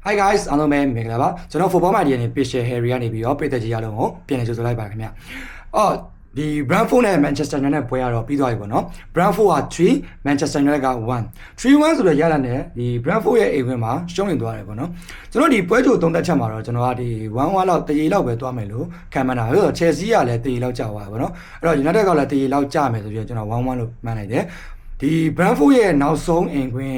Hi guys အားလုံးပဲမင်္ဂလာပါကျွန်တော် football media နဲ့ Pixel Harry ကနေပြီးတော့ပြည်သက်ကြီးအားလုံးကိုပြန်လည်ကြိုဆိုလိုက်ပါခင်ဗျာအော်ဒီ Brentford နဲ့ Manchester United ပွဲကတော့ပြီးသွားပြီပေါ့နော် Brentford က3 Manchester United က1 3-1 ဆိုတော့ရလာတဲ့ဒီ Brentford ရဲ့အိမ်ဝင်မှာရှုံးနေသွားတယ်ပေါ့နော်ကျွန်တော်ဒီပွဲကြိုသုံးသက်ချက်မှာတော့ကျွန်တော်ကဒီ1-1လောက်တရေလောက်ပဲသွားမယ်လို့ခံမှန်းတာဆိုတော့ Chelsea ကလည်းတရေလောက်ကြာသွားတယ်ပေါ့နော်အဲ့တော့ United ကလည်းတရေလောက်ကြာမယ်ဆိုပြီးတော့ကျွန်တော်1-1လို့မှန်းလိုက်တယ်ဒီ Brentford ရဲ့နောက်ဆုံးအိမ်ခွင်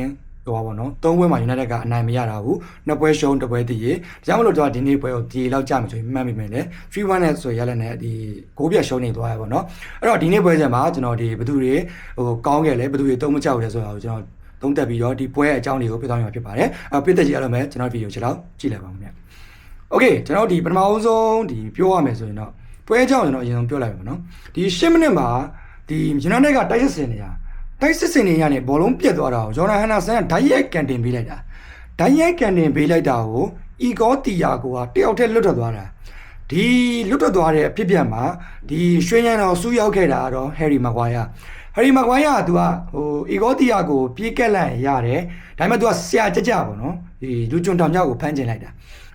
ဟောပါနော်၃ပွဲမှာ United ကအနိုင်မရတာဘူးနှစ်ပွဲရှုံးတစ်ပွဲတည်ရဒါကြောင့်မလို့တော့ဒီနေ့ပွဲကိုဒီလောက်ကြာမယ်ဆိုရင်မှတ်မိမယ်လေ 3-1 နဲ့ဆိုရလဲနဲ့ဒီဂိုးပြတ်ရှုံးနေသွားရပါတော့အဲ့တော့ဒီနေ့ပွဲစဉ်မှာကျွန်တော်ဒီဘသူတွေကောင်းခဲ့လဲဘသူတွေသုံးမကြောက်လဲဆိုတာကိုကျွန်တော်သုံးသပ်ပြီးတော့ဒီပွဲအကြောင်းတွေကိုပြသနေမှာဖြစ်ပါတယ်ပြသက်ကြီးအားလုံးပဲကျွန်တော်ဗီဒီယိုချက်တော့ကြည့်လိုက်ပါဦးခင်ဗျ Okay ကျွန်တော်ဒီပထမဆုံးဒီပြောရမယ်ဆိုရင်တော့ပွဲအကြောင်းကျွန်တော်အရင်ဆုံးပြောလိုက်ပါနော်ဒီ10မိနစ်မှာဒီ United ကတိုက်စစ်စင်နေတာတိုက်စစ်စင်နေရနဲ့ဘောလုံးပြတ်သွားတာကိုဂျော်ဒန်ဟန်နာဆန်ကဓာတ်ရိုက်ကန်တင်ပေးလိုက်တာဓာတ်ရိုက်ကန်တင်ပေးလိုက်တာကိုအီဂေါတီယာကိုကတယောက်တည်းလွတ်ထွက်သွားတာဒီလွတ်ထွက်သွားတဲ့အဖြစ်ပြန်မှာဒီရွှေညံတော်စူးရောက်ခဲ့တာကတော့ဟယ်ရီမကွာယာကသူကအီဂေါတီယာကိုပြေးကက်လိုက်ရတယ်ဒါပေမဲ့သူကဆရာကြကြပေါ့နော်ဒီလူကျွန်းတောင်မြောက်ကိုဖမ်းကျင်လိုက်တာ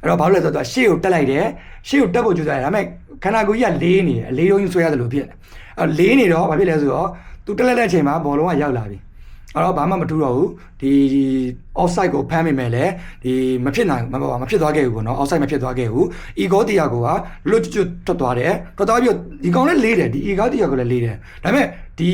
အဲ့တော့ဘာလို့လဲဆိုတော့ရှေ့ကိုတက်လိုက်တယ်ရှေ့ကိုတက်ဖို့ကြိုးစားတယ်ဒါပေမဲ့ခန္ဓာကိုယ်ကြီးကလေးနေတယ်အလေးလုံးကြီးဆွဲရတယ်လို့ဖြစ်တယ်အဲ့လေးနေတော့ဘာဖြစ်လဲဆိုတော့သူတက်လိုက်တဲ့အချိန်မှာဘောလုံးကရောက်လာပြီအဲ့တော့ဘာမှမထူတော့ဘူးဒီ offside ကိုဖမ်းမိမယ်လေဒီမဖြစ်သွားခဲ့ဘူးပေါ့နော် offside မဖြစ်သွားခဲ့ဘူးအီဂေါတီယာကိုကလွတ်ကျွတ်ထွက်သွားတယ်ထွက်သွားပြီးတော့ဒီကောင်လည်းလေးတယ်ဒီအီဂေါတီယာကိုလည်းလေးတယ်ဒါပေမဲ့ဒီ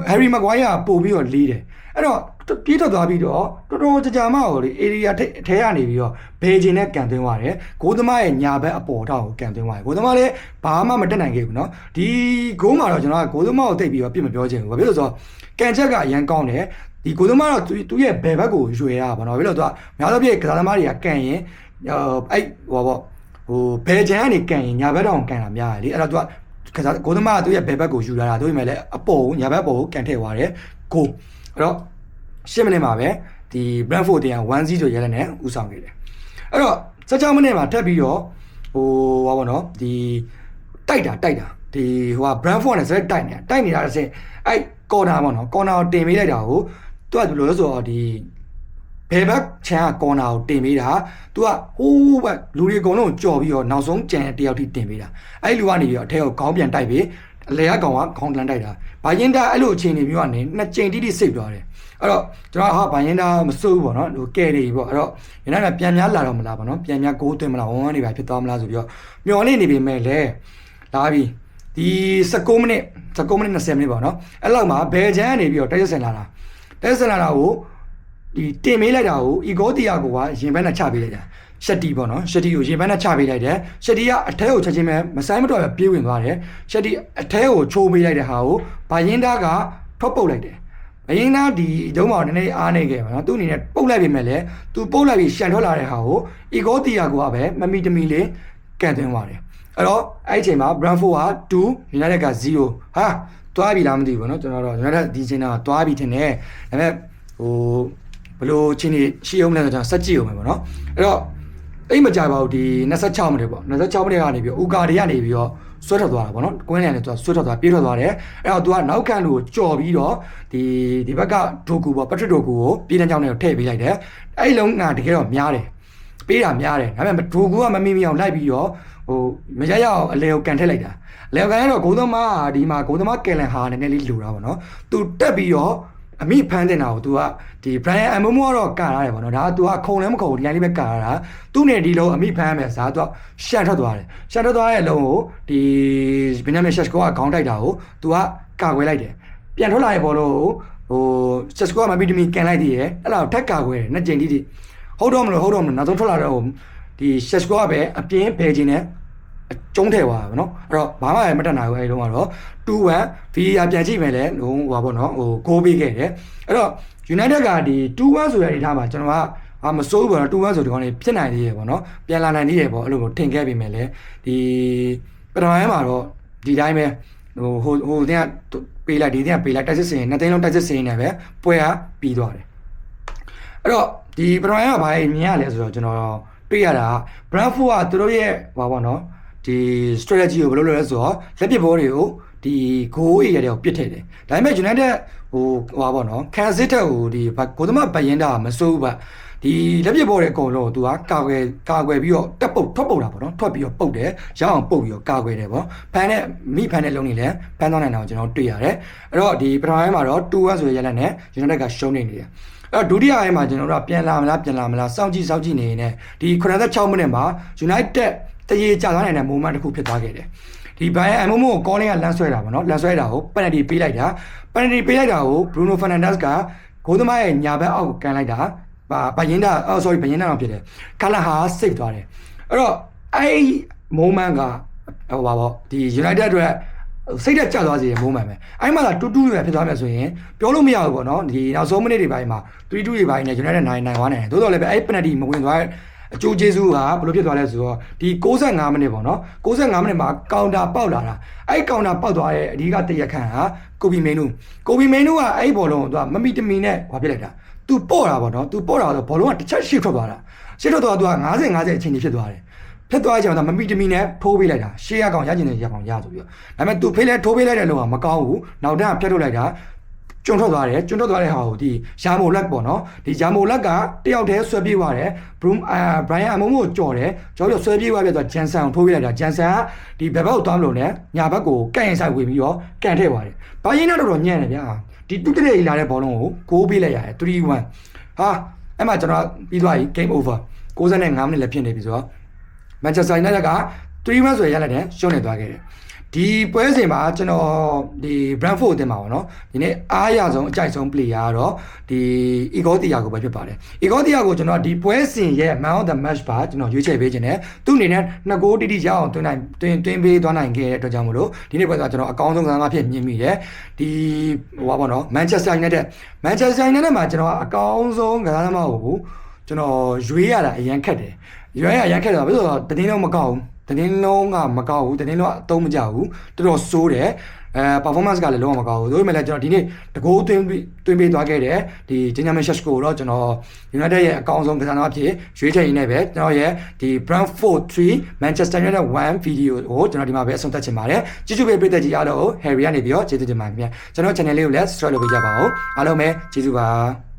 ဟယ်ရီမကွိုင်းကပို့ပြီးတော့လေးတယ်အဲ့တော့ပြေးထွက်သွားပြီးတော့တော်တော်ကြာမှဟိုလေ area ထဲကနေပြီးတော့ဘေဂျင်နဲ့ကန်သွင်းသွားတယ်ဂိုးသမားရဲ့ညာဘက်အပေါ်ထောက်ကိုကန်သွင်းသွားတယ်ဂိုးသမားလည်းဘာမှမတက်နိုင်ခဲ့ဘူးเนาะဒီဂိုးမှာတော့ကျွန်တော်ကဂိုးသမားကိုတိတ်ပြီးတော့ပြစ်မပြောချင်ဘူးဘာဖြစ်လို့ဆိုတော့ကန်ချက်ကအရန်ကောင်းတယ်ဒီဂိုးသမားတော့သူ့ရဲ့ဘယ်ဘက်ကိုရွှေရတာပေါ့နော်ဘာဖြစ်လို့သူကများသောဖြင့်ကစားသမားတွေကကန်ရင်အဲ့ဟိုဘယ်ဂျန်ကနေကန်ရင်ညာဘက်တောင်ကန်တာများတယ်လေအဲ့တော့သူကဂိုးသမားကသူ့ရဲ့ဘယ်ဘက်ကိုယူလာတာတို့ပေမဲ့လည်းအပေါ်ညာဘက်ပေါ်ကိုကန်ထည့်သွားတယ်ဂိုးအဲ့တော့10မိနစ်မှာပဲဒီ Brentford တင်က 1-0 ဆိုရဲလည်းနဲ့ဥဆောင်ခဲ့တယ်အဲ့တော့16မိနစ်မှာထပ်ပြီးတော့ဟာပေါ့နော်ဒီတိုက်တာဒီဟိုက Brentford နဲ့ဆက်တိုက်နေတာတစ်စင်အဲ့ corner ပေါ့နော် corner ကိုတင်ပေးလိုက်တာကိုသူကဘယ်လိုလဲဆိုတော့ဒီဘယ်ဘက်ချမ်းက corner ကိုတင်ပေးတာသူကဟိုးဘက်လူတွေအကုန်လုံးကြော်ပြီးတော့နောက်ဆုံးကြံတယောက်ထိတင်ပေးတာအဲ့လူကနေပြီးတော့အထက်ကိုခေါင်းပြန်တိုက်ပြီးအလဲကကောင်ကခေါင်းတန်းတိုက်တာဘာရင်တာအဲ့လိုအခြေအနေမျိုးကနေနှစ်ကြိမ်တိတိစိတ်သွားတယ်အဲ့တော့ကျွန်တော်ဘာရင်တာမစိုးဘူးပေါ့နော်ဟိုကဲနေပြီပေါ့အဲ့တော့ရနိုင်ကပြန်များလာတော့မလားပေါ့နော်ပြန်များဂိုးသွင်းမလားဝန်းနေပါဖြစ်သွားမလားဆိုပြီးတော့မျော်လင့်နေပြီမဲ့လေလာပြီဒီ19မိနစ်20မိနစ်ပေါ့နော်အဲ့လောက်မှာဘယ်ဂျန်ကနေပြီးတော့တိုက်ဆင်လာတာကိုဒီတင်မေးလိုက်တာကိုအီဂေါတီယာကိုကရင်ဘက်နဲ့ချပေးလိုက်တာရှက်တီပေါ့နော်ရှက်တီကိုရင်ဘက်နဲ့ချပေးလိုက်တယ်ရှက်တီကအထဲကိုချက်ချင်းပဲမဆိုင်မတော့ပဲပြေးဝင်သွားတယ်ရှက်တီအထဲကိုချိုးပေးလိုက်တဲ့ဟာကိုဘာရင်တာကထွက်ပုတ်လိုက်တယ်ဘာရင်တာဒီဒုံးမောင်နည်းနည်းအားနေခဲ့ပါနော်သူ့အနေနဲ့ပုတ်လိုက်ပြီမဲ့လေသူပုတ်လိုက်ပြီးရှန်ထွက်လာတဲ့ဟာကိုအီဂေါတီယာကပဲမမီတမီလေးကန်သွင်းသွားတယ်အဲ့တော့အဲ့ဒီအချိန်မှာ Brentford က2 United က0ဟာတွားပြီလားမသိဘူးเนาะကျွန်တော်တော့ United ဒီချိန်တော့တွားပြီထင်တယ်ဒါပေမဲ့ဘလို့ချင်းနေရှိအောင်လဲဆိုတော့စက်ကြည့်အောင်ပဲပေါ့เนาะအဲ့တော့အိမ်မကြပါဘူးဒီ26မိနစ်ပေါ့26မိနစ်ကနေပြီးဥကာတွေကနေပြီးတော့ဆွဲထွက်သွားတာပေါ့เนาะကွင်းလန်နဲ့သူကဆွဲထွက်သွားပြေးထွက်သွားတယ်အဲ့တော့သူကနောက်ခံလို့ကြော်ပြီးတော့ဒီဘက်ကဒိုကူပေါ့ပက်ထရစ်ဒိုကူကိုပြေးတဲ့ကြောင်းနဲ့ထည့်ပေးလိုက်တယ်အဲ့ဒီလုံးကတကယ်တော့များတယ်ပေးတာများတယ်ဒါပေမဲ့ဒိုကူကမမီအောင်လိုက်ပြီးတော့မရရအောင်အလဲကိုကန်ထည့်လိုက်တာအလဲကန်ရတော့ဂိုးသမားဒီမှာဂိုးသမားကယ်လန်ဟာနည်းနည်းလေးလိုတာပေါ့နော်သူတက်ပြီးတော့အမိဖမ်းတင်တာကို तू ကဒီ Brian Amomo ကတော့ကာရတယ်ပေါ့နော်ဒါက तू ကခုံလည်းမခုံဒီလိုင်းလေးပဲကာရတာသူ့နဲ့ဒီလုံးအမိဖမ်းမယ်စား तू ကရှန်ထွက်သွားတယ်ရှန်ထွက်သွားတဲ့အလုံးကိုဒီ Benjamin Sesko ကခေါင်းတိုက်တာကို तू ကကာကွယ်လိုက်တယ်ပြန်ထွက်လာတဲ့ဘောလုံးကိုSesko ကမပြီးတမီကန်လိုက်သေးတယ်အဲ့ဒါကိုထက်ကာကွယ်တယ်နှစ်ကြိမ်တိတိဟုတ်တော့မလို့နောက်ဆုံးထွက်လာတော့ဒီ Sesko ကပဲအပြင်းဘယ်ချင်းနဲ့ကျုံးထဲသွားပါနော်အဲ့တော့ဘာမှမတတ်နိုင်ဘူးအဲ့ဒီလုံးကတော့2-1 VAR ပြန်ကြည့်မယ်လေဟိုပါပေါ့နော်ဂိုးပေးခဲ့တယ်အဲ့တော့ United ကဒီ2-1ဆိုတဲ့အနေထားမှာကျွန်တော်ကမစိုးဘူးပေါ့နော်2-1ဆိုဒီကောင်လေးဖြစ်နိုင်သေးတယ်ပေါ့နော်ပြန်လာနိုင်သေးတယ်ပေါ့အဲ့လိုကိုထင်ခဲ့ပြီမယ်လေဒီပထမပိုင်းမှာတော့ဒီတိုင်းပဲဟိုတင်ကပေးလိုက်ဒီတင်ကပေးလိုက်တိုက်စစ်စင်နှစ်သိန်းလုံးတိုက်စစ်စင်နေပဲပွဲကပြီးသွားတယ်အဲ့တော့ဒီပထမပိုင်းကဘာမြင်ရလဲဆိုတော့ကျွန်တော်တွေ့ရတာ Brentford ကသူတို့ရဲ့ဘာပေါ့နော်ဒီ strategy ကိုဘယ်လိုလုပ်လဲဆိုတော့လက်ပစ်ဘောတွေကိုဒီ goal area တွေကိုပစ်ထည့်တယ်ဒါပေမဲ့ United ဟိုပါပေါ့နော်ခံစစ်တက်ဟိုဒီဂိုးသမားဘယင်းတာမစိုးဘူးဗျ ဒီလက်ပြပေါ်တဲ့အကောင်လုံးသူကကာကွယ်ပြီးတော့တက်ပုတ်ထွက်ပုတ်တာပေါ့နော်ထွက်ပြီးတော့ပုတ်တယ်ရအောင်ပုတ်ပြီးတော့ကာကွယ်တယ်ပေါ့ဖန်နဲ့မိဖန်နဲ့လုံးနေလဲဖန်သွားနိုင်တာကိုကျွန်တော်တွေ့ရတယ်အဲ့တော့ဒီပထမပိုင်းမှာတော့2-1ဆိုရရက်လက်နဲ့ United ကရှုံးနေတယ်အဲ့ဒုတိယပိုင်းမှာကျွန်တော်တို့ကပြန်လာမလားစောင့်ကြည့်နေနေဒီ86မိနစ်မှာ United တရေကျသွားနိုင်တဲ့ moment တစ်ခုဖြစ်သွားခဲ့တယ်ဒီဘိုင်အမိုမိုကို calling ကလမ်းဆွဲတာပေါ့နော်လမ်းဆွဲတာကို penalty ပေးလိုက်တာကို Bruno Fernandes ကဂိုးသမားရဲ့ညာဘက်အောက်ကိုကန်လိုက်တာဘယင်းတာsorry ဘယင်းတာတော့ဖြစ်တယ်ကာလာဟာ save သွားတယ်အဲ့တော့အဲ့ moment ကဟိုပါပေါ့ဒီ United အတွက်စိတ်တက်ကျသွားစေတဲ့ moment ပဲအဲ့မှာတူတူတွေဖြစ်သွားမယ်ဆိုရင်ပြောလို့မရဘူးပေါ့နော်ဒီနောက်ဆုံးမိနစ်တွေပိုင်းမှာ3-2တွေပိုင်းနဲ့ United နိုင်သွားနိုင်တယ်သို့တော်လည်းပဲအဲ့ penalty မဝင်သွားအကျိုးကျေးဇူးကဘယ်လိုဖြစ်သွားလဲဆိုတော့ဒီ65မိနစ်ပေါ့နော်65မိနစ်မှာကောင်တာပေါက်လာတာအဲ့ကောင်တာပေါက်သွားတဲ့အဓိကတရခန့်ဟာကိုဘီမင်းနူကအဲ့ဘောလုံးကိုသူကမမီတမီနဲ့ဟောပြလိုက်တာသူပေါ့တာပေါ့နော်သူပေါ့တာဆိုဘောလုံးကတစ်ချက်ရှေ့ထွက်သွားတာရှေ့ထွက်သွားသူက50-50အချိန်ကြီးဖြစ်သွားတယ်ဖြစ်သွားကြအောင်မမီတမီနဲ့ထိုးပေးလိုက်တာရှေ့ရကောင်ရကျင်နေရကောင်ရဆိုပြီးတော့ဒါပေမဲ့သူထိုးပေးလိုက်တဲ့လုံကမကောင်းဘူးနောက်တန်းကဖြတ်ထုတ်လိုက်တာကျွန်းထွက်သွားတဲ့ဟာကိုဒီယာမိုလက်ပေါ့နော်ဒီယာမိုလက်ကတယောက်တည်းဆွဲပြေးသွားတယ်ဘရိုင်အမုံကိုကြော်တယ်ကြော်ပြီးဆွဲပြေးသွားပြီးတော့ဂျန်ဆန်ကိုထိုးပေးလိုက်တာဂျန်ဆန်ကဒီဘက်ဘက်ကိုသွားမလို့နဲ့ညာဘက်ကိုကန့်ရင်ဆိုင်ဝင်ပြီးတော့ကန်ထည့်သွားတယ်ဘာရင်းနဲ့တော့ညံ့တယ်ဗျာဒီတူတရေလာတဲ့ဘောလုံးကိုဂိုးပေးလိုက်ရတယ်3-1ဟာအဲ့မှာကျွန်တော်ပြီးသွားပြီ game over 65မိနစ်လည်းဖြစ်နေပြီဆိုတော့ Manchester United က3-1ဆိုရလိုက်တယ်ရှုံးနေသွားခဲ့တယ်ဒီပွဲစဉ်မှာကျွန်တော်ဒီ Brentford တင်ပါပါเนาะဒီနေ့အားရဆုံးအကြိုက်ဆုံး player ကတော့ဒီ Igor Thiago ပဲဖြစ်ပါတယ် Igor Thiago ကိုကျွန်တော်ဒီပွဲစဉ်ရဲ့ man of the match ပါကျွန်တော်ရွေးချယ်ပေးခြင်းနဲ့သူ့အနေနဲ့2ဂိုးတိတိရအောင်တွင်းပေးသွားနိုင်ခဲ့တဲ့အတွက်ကြောင့်မလို့ဒီနေ့ပွဲကကျွန်တော်အကောင်းဆုံးကစားသမားဖြစ်မြင်မိတယ်ဒီဟိုပါပေါ့เนาะ Manchester United မှာကျွန်တော်အကောင်းဆုံးကစားသမားကိုကျွန်တော်ရွေးရတာအရန်ခက်တယ်ရွေးရအရန်ခက်တယ်ဘာလို့လဲဆိုတော့တင်းလုံးမကောက်ဘူးတင်းလုံးကမကောက်ဘူးတင်းလုံးကအသုံးမကျဘူးတော်တော်စိုးတယ်performance ကလည်းလုံးဝမကောက်ဘူးဒါပေမဲ့လည်းကျွန်တော်ဒီနေ့တကိုးသွင်းပေးသွားခဲ့တယ်ဒီ Benjamin Sesko တော့ကျွန်တော် United ရဲ့အကောင်းဆုံးကစားသမားဖြစ်ရွေးချယ်ရင်းနဲ့ပဲကျွန်တော်ရဲ့ဒီ Brentford 3 Manchester United 1 video ကိုကျွန်တော်ဒီမှာပဲအဆုံးသတ်ချင်ပါတယ်ကြည့်ပေးတဲ့ကြီးအားလုံး Harry ကနေပြီးတော့ကျေးဇူးတင်ပါတယ်ခင်ဗျာကျွန်တော် channel လေးကိုလည်း subscribe လုပ်ပေးကြပါဦးအားလုံးပဲကျေးဇူးပါ